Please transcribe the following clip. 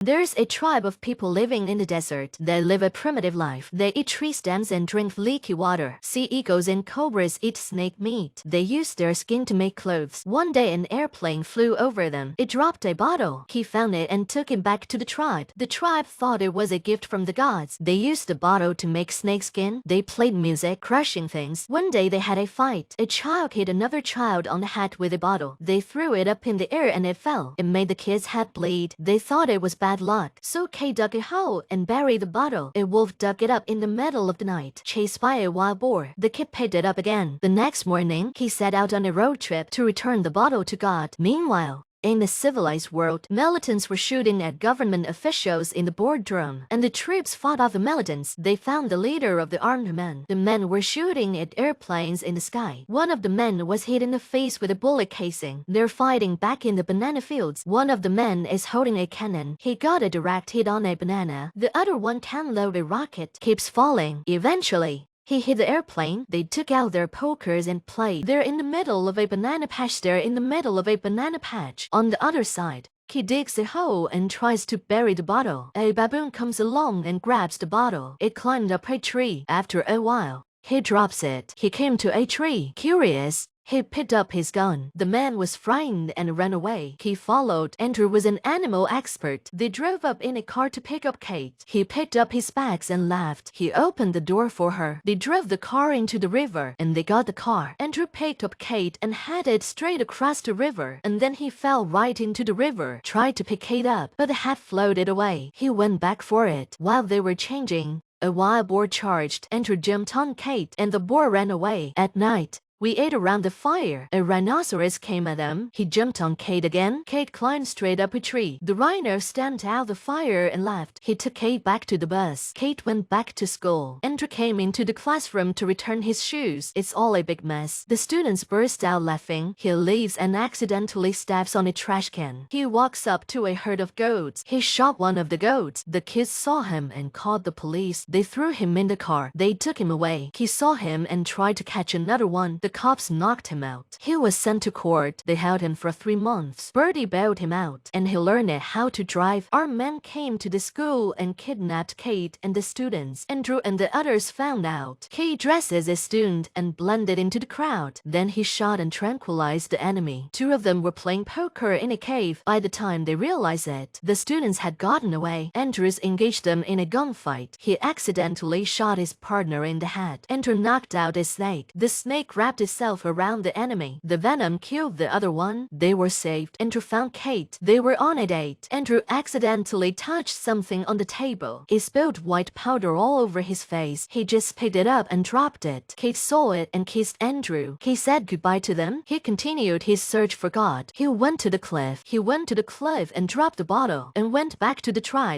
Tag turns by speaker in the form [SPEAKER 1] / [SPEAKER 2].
[SPEAKER 1] There's a tribe of people living in the desert. They live a primitive life. They eat tree stems and drink leaky water. Sea eagles and cobras eat snake meat. They use their skin to make clothes. One day an airplane flew over them. It dropped a bottle. He found it and took it back to the tribe. The tribe thought it was a gift from the gods. They used the bottle to make snake skin. They played music, crushing things. One day they had a fight. A child hit another child on the head with a bottle. They threw it up in the air and it fell. It made the kid's head bleed. They thought it was bad luck. So Kay dug a hole and buried the bottle. A wolf dug it up in the middle of the night, chased by a wild boar. The kid picked it up again. The next morning, he set out on a road trip to return the bottle to God. Meanwhile, in the civilized world, militants were shooting at government officials in the boardroom, and the troops fought off the militants. They found the leader of the armed men. The men were shooting at airplanes in the sky. One of the men was hit in the face with a bullet casing. They're fighting back in the banana fields. One of the men is holding a cannon. He got a direct hit on a banana. The other one can load a rocket. Keeps falling. Eventually, he hit the airplane. They took out their pokers and played. They're in the middle of a banana patch. They're in the middle of a banana patch. On the other side, he digs a hole and tries to bury the bottle. A baboon comes along and grabs the bottle. It climbed up a tree. After a while, he drops it. He came to a tree. Curious, he picked up his gun. The man was frightened and ran away. He followed. Andrew was an animal expert. They drove up in a car to pick up Kate. He picked up his bags and left. He opened the door for her. They drove the car into the river and they got the car. Andrew picked up Kate and headed straight across the river. And then he fell right into the river. Tried to pick Kate up, but the hat floated away. He went back for it. While they were changing, a wild boar charged. Andrew jumped on Kate and the boar ran away. At night, we ate around the fire. A rhinoceros came at them. He jumped on Kate again. Kate climbed straight up a tree. The rhino stamped out the fire and left. He took Kate back to the bus. Kate went back to school. Andrew came into the classroom to return his shoes. It's all a big mess. The students burst out laughing. He leaves and accidentally steps on a trash can. He walks up to a herd of goats. He shot one of the goats. The kids saw him and called the police. They threw him in the car. They took him away. He saw him and tried to catch another one. The cops knocked him out. He was sent to court. They held him for 3 months. Birdie bailed him out, and he learned how to drive. Our men came to the school and kidnapped Kate and the students. Andrew and the others found out. He dressed as a student and blended into the crowd. Then he shot and tranquilized the enemy. 2 of them were playing poker in a cave. By the time they realized it, the students had gotten away. Andrews engaged them in a gunfight. He accidentally shot his partner in the head. Andrew knocked out a snake. The snake wrapped itself around the enemy. The venom killed the other one. They were saved. Andrew found Kate. They were on a date. Andrew accidentally touched something on the table. It spilled white powder all over his face. He just picked it up and dropped it. Kate saw it and kissed Andrew. He said goodbye to them. He continued his search for God. He went to the cliff. He went to the cliff and dropped the bottle and went back to the tribe.